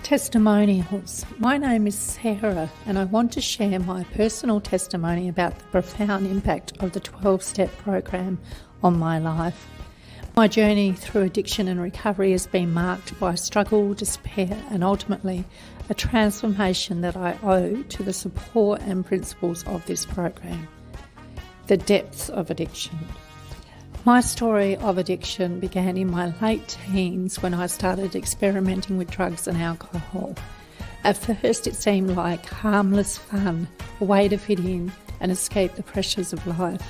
Testimonials. My name is Sarah and I want to share my personal testimony about the profound impact of the 12-step program on my life. My journey through addiction and recovery has been marked by struggle, despair and ultimately a transformation that I owe to the support and principles of this program. The depths of addiction. My story of addiction began in my late teens when I started experimenting with drugs and alcohol. At first it seemed like harmless fun, a way to fit in and escape the pressures of life.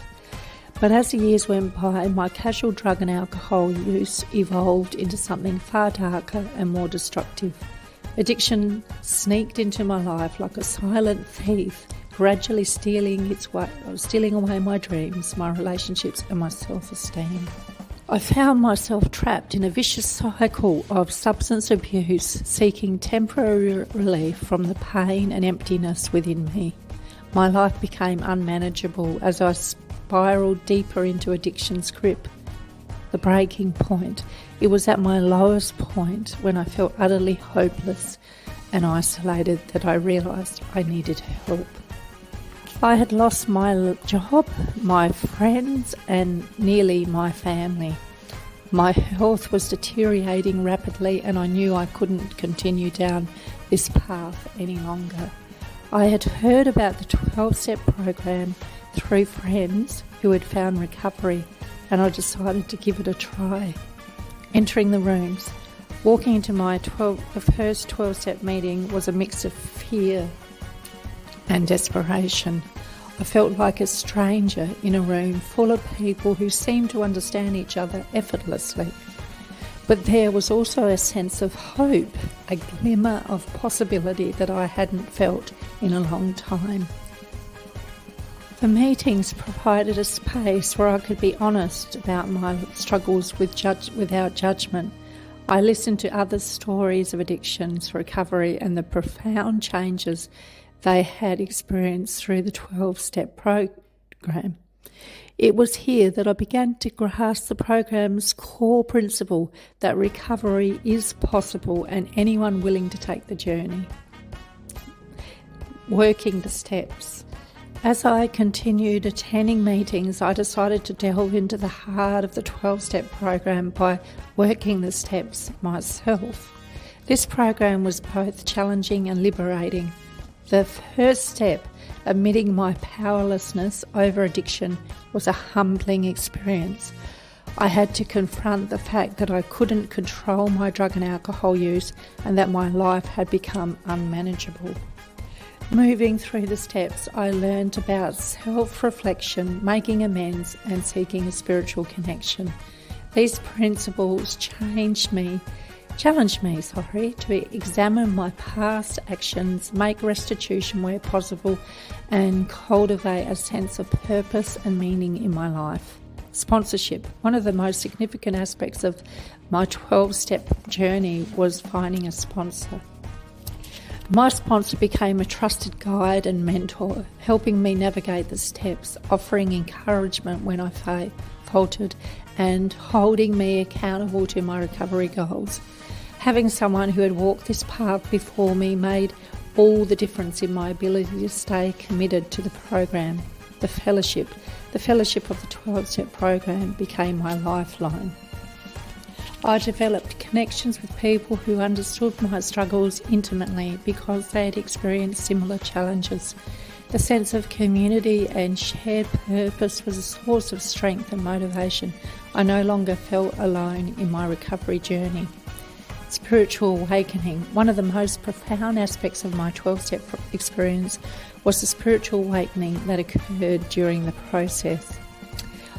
But as the years went by, my casual drug and alcohol use evolved into something far darker and more destructive. Addiction sneaked into my life like a silent thief, gradually stealing away my dreams, my relationships and my self-esteem. I found myself trapped in a vicious cycle of substance abuse, seeking temporary relief from the pain and emptiness within me. My life became unmanageable as I spiraled deeper into addiction's grip. The breaking point. It was at my lowest point when I felt utterly hopeless and isolated that I realised I needed help. I had lost my job, my friends and nearly my family. My health was deteriorating rapidly and I knew I couldn't continue down this path any longer. I had heard about the 12-step program through friends who had found recovery and I decided to give it a try. Entering the rooms, walking into the first 12-step meeting was a mix of fear and desperation. I felt like a stranger in a room full of people who seemed to understand each other effortlessly. But there was also a sense of hope, a glimmer of possibility that I hadn't felt in a long time. The meetings provided a space where I could be honest about my struggles without judgment. I listened to others' stories of addictions, recovery and the profound changes they had experienced through the 12-step program. It was here that I began to grasp the program's core principle that recovery is possible and anyone willing to take the journey. Working the steps. As I continued attending meetings, I decided to delve into the heart of the 12-step program by working the steps myself. This program was both challenging and liberating. The first step, admitting my powerlessness over addiction, was a humbling experience. I had to confront the fact that I couldn't control my drug and alcohol use and that my life had become unmanageable. Moving through the steps, I learned about self-reflection, making amends and seeking a spiritual connection. These principles challenged me to examine my past actions, make restitution where possible, and cultivate a sense of purpose and meaning in my life. Sponsorship. One of the most significant aspects of my 12-step journey was finding a sponsor. My sponsor became a trusted guide and mentor, helping me navigate the steps, offering encouragement when I faltered, and holding me accountable to my recovery goals. Having someone who had walked this path before me made all the difference in my ability to stay committed to the program. The fellowship of the 12-step program became my lifeline. I developed connections with people who understood my struggles intimately because they had experienced similar challenges. The sense of community and shared purpose was a source of strength and motivation. I no longer felt alone in my recovery journey. Spiritual awakening. One of the most profound aspects of my 12-step experience was the spiritual awakening that occurred during the process.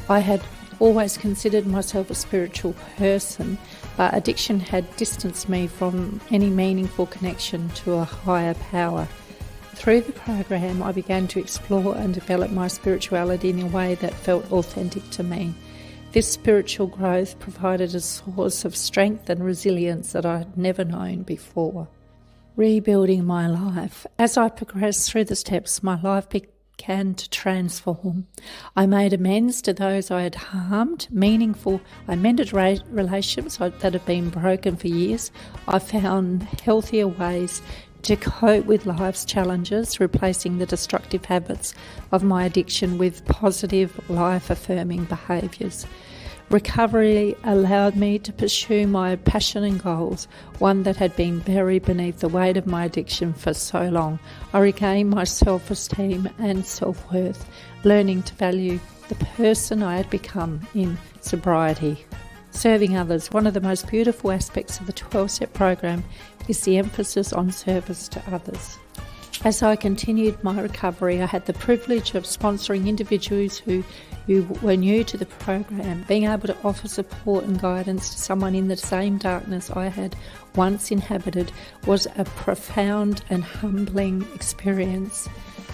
I had always considered myself a spiritual person, but addiction had distanced me from any meaningful connection to a higher power. Through the program, I began to explore and develop my spirituality in a way that felt authentic to me. This spiritual growth provided a source of strength and resilience that I had never known before. Rebuilding my life. As I progressed through the steps, my life began to transform. I made amends to those I had harmed, I mended relationships that had been broken for years. I found healthier ways to cope with life's challenges, replacing the destructive habits of my addiction with positive, life-affirming behaviours. Recovery allowed me to pursue my passion and goals, one that had been buried beneath the weight of my addiction for so long. I regained my self-esteem and self-worth, learning to value the person I had become in sobriety. Serving others. One of the most beautiful aspects of the 12-step program is the emphasis on service to others. As I continued my recovery, I had the privilege of sponsoring individuals who were new to the program. Being able to offer support and guidance to someone in the same darkness I had once inhabited was a profound and humbling experience.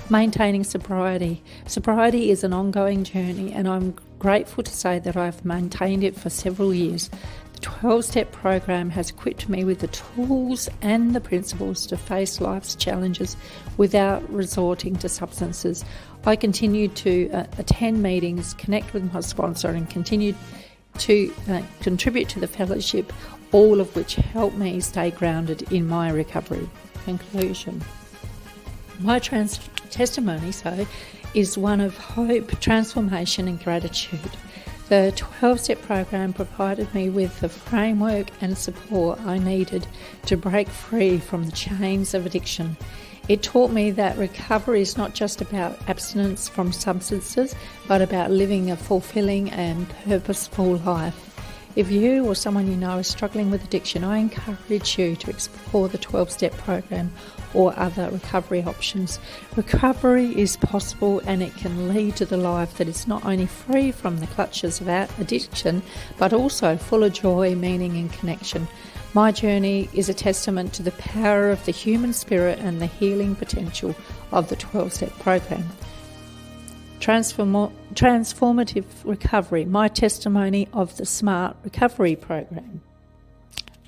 Maintaining sobriety. Sobriety is an ongoing journey, and I'm grateful to say that I've maintained it for several years. The 12-step program has equipped me with the tools and the principles to face life's challenges without resorting to substances. I continued to attend meetings, connect with my sponsor, and continued to contribute to the fellowship, all of which helped me stay grounded in my recovery. Conclusion. My testimony is one of hope, transformation and gratitude. The 12-step program provided me with the framework and support I needed to break free from the chains of addiction. It taught me that recovery is not just about abstinence from substances, but about living a fulfilling and purposeful life. If you or someone you know is struggling with addiction, I encourage you to explore the 12-step program or other recovery options. Recovery is possible, and it can lead to the life that is not only free from the clutches of addiction, but also full of joy, meaning and connection. My journey is a testament to the power of the human spirit and the healing potential of the 12-step program. Transformative recovery, my testimony of the SMART recovery program.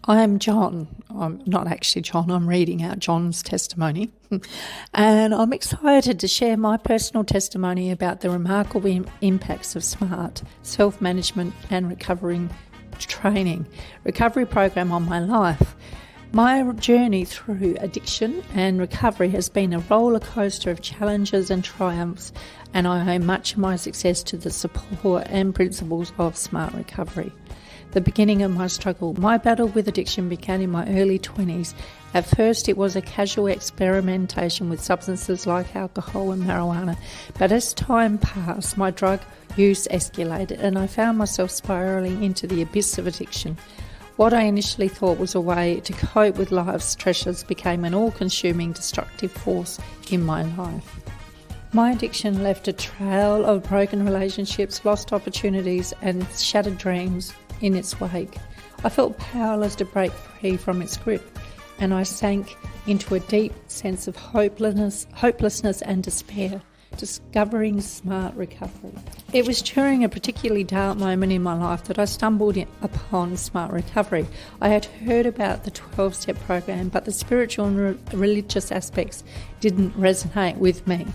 I am John. I'm not actually John, I'm reading out John's testimony. And I'm excited to share my personal testimony about the remarkable impacts of SMART, self-management and recovery program on my life. My journey through addiction and recovery has been a roller coaster of challenges and triumphs, and I owe much of my success to the support and principles of SMART recovery. The beginning of my struggle. My battle with addiction began in my early 20s. At first, it was a casual experimentation with substances like alcohol and marijuana, but as time passed, my drug use escalated and I found myself spiralling into the abyss of addiction. What I initially thought was a way to cope with life's stresses became an all-consuming destructive force in my life. My addiction left a trail of broken relationships, lost opportunities and shattered dreams in its wake. I felt powerless to break free from its grip, and I sank into a deep sense of hopelessness and despair. Discovering SMART recovery. It was during a particularly dark moment in my life that I stumbled upon SMART recovery. I had heard about the 12-step program, but the spiritual and religious aspects didn't resonate with me.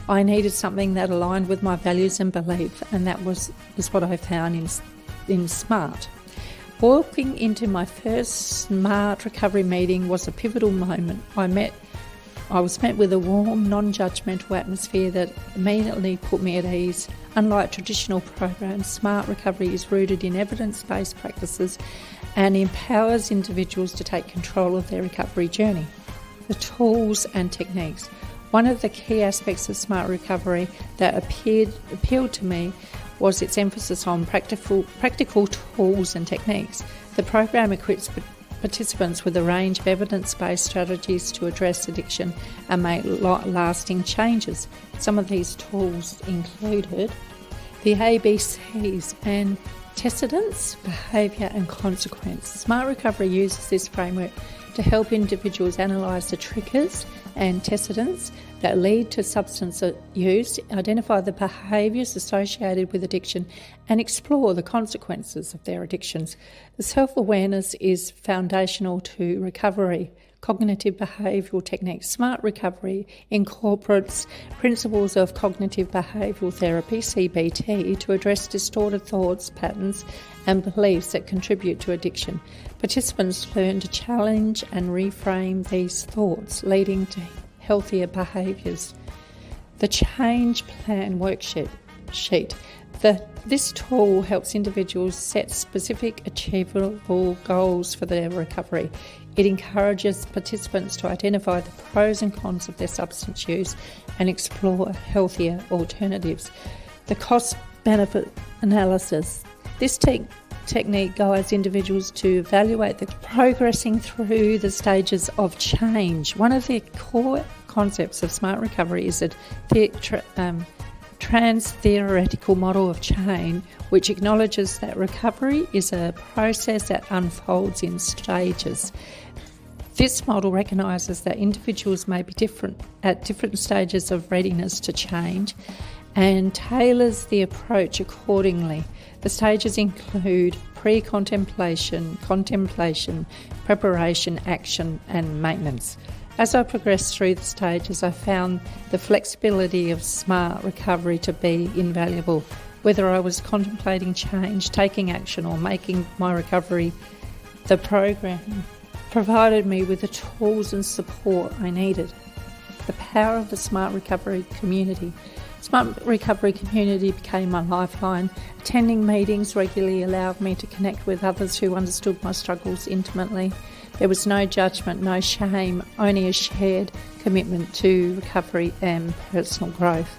I needed something that aligned with my values and belief, and that was what I found in SMART. Walking into my first SMART recovery meeting was a pivotal moment. I was met with a warm, non-judgmental atmosphere that immediately put me at ease. Unlike traditional programs, SMART recovery is rooted in evidence-based practices and empowers individuals to take control of their recovery journey. The tools and techniques. One of the key aspects of SMART recovery that appealed to me was its emphasis on practical tools and techniques. The program equips participants with a range of evidence-based strategies to address addiction and make lasting changes. Some of these tools included the ABCs and antecedents, behaviour and consequence. SMART recovery uses this framework to help individuals analyse the triggers and antecedents that lead to substance use, identify the behaviours associated with addiction and explore the consequences of their addictions. The self-awareness is foundational to recovery. cognitive behavioural techniques. Smart Recovery incorporates principles of cognitive behavioural therapy, CBT, to address distorted thoughts, patterns and beliefs that contribute to addiction. Participants learn to challenge and reframe these thoughts, leading to healthier behaviours. The Change Plan worksheet. This tool helps individuals set specific, achievable goals for their recovery. It encourages participants to identify the pros and cons of their substance use and explore healthier alternatives. The cost-benefit analysis. This technique guides individuals to evaluate the progressing through the stages of change. One of the core concepts of Smart Recovery is a trans-theoretical model of change, which acknowledges that recovery is a process that unfolds in stages. This model recognises that individuals may be different at different stages of readiness to change and tailors the approach accordingly. The stages include pre-contemplation, contemplation, preparation, action and maintenance. As I progressed through the stages, I found the flexibility of Smart Recovery to be invaluable. Whether I was contemplating change, taking action or making my recovery, the program provided me with the tools and support I needed. The power of the Smart Recovery community. Smart Recovery community became my lifeline. Attending meetings regularly allowed me to connect with others who understood my struggles intimately. There was no judgment, no shame, only a shared commitment to recovery and personal growth.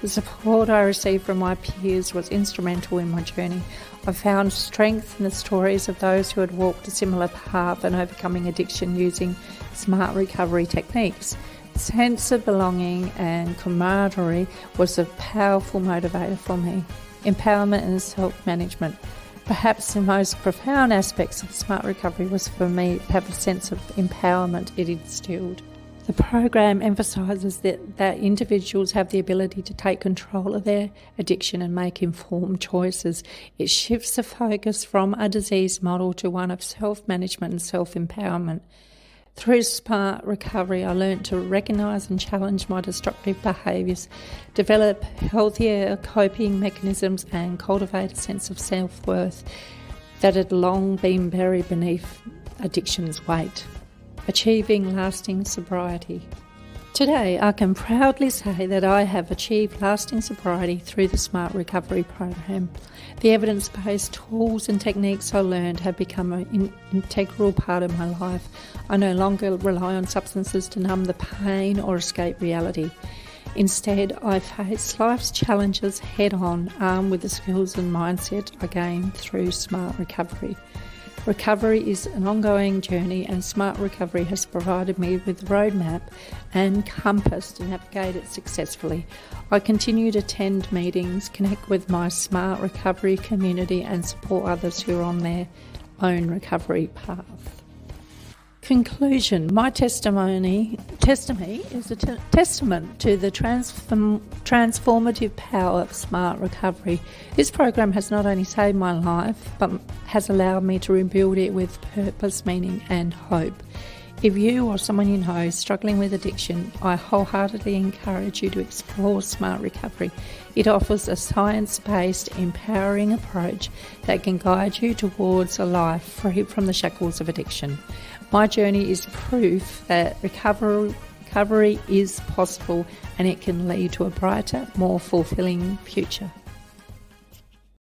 The support I received from my peers was instrumental in my journey. I found strength in the stories of those who had walked a similar path and overcoming addiction using Smart Recovery techniques. The sense of belonging and camaraderie was a powerful motivator for me. Empowerment and self-management. Perhaps the most profound aspects of Smart Recovery was for me to have a sense of empowerment it instilled. The program emphasises that individuals have the ability to take control of their addiction and make informed choices. It shifts the focus from a disease model to one of self-management and self-empowerment. Through Smart Recovery, I learned to recognise and challenge my destructive behaviours, develop healthier coping mechanisms and cultivate a sense of self-worth that had long been buried beneath addiction's weight. Achieving lasting sobriety. Today, I can proudly say that I have achieved lasting sobriety through the Smart Recovery program. The evidence-based tools and techniques I learned have become an integral part of my life. I no longer rely on substances to numb the pain or escape reality. Instead, I face life's challenges head-on, armed with the skills and mindset I gained through Smart Recovery. Recovery is an ongoing journey, and Smart Recovery has provided me with a roadmap and compass to navigate it successfully. I continue to attend meetings, connect with my Smart Recovery community and support others who are on their own recovery path. Conclusion. My testimony is a testament to the transformative power of Smart Recovery. This program has not only saved my life, but has allowed me to rebuild it with purpose, meaning and hope. If you or someone you know is struggling with addiction, I wholeheartedly encourage you to explore Smart Recovery. It offers a science-based, empowering approach that can guide you towards a life free from the shackles of addiction. My journey is proof that recovery is possible, and it can lead to a brighter, more fulfilling future.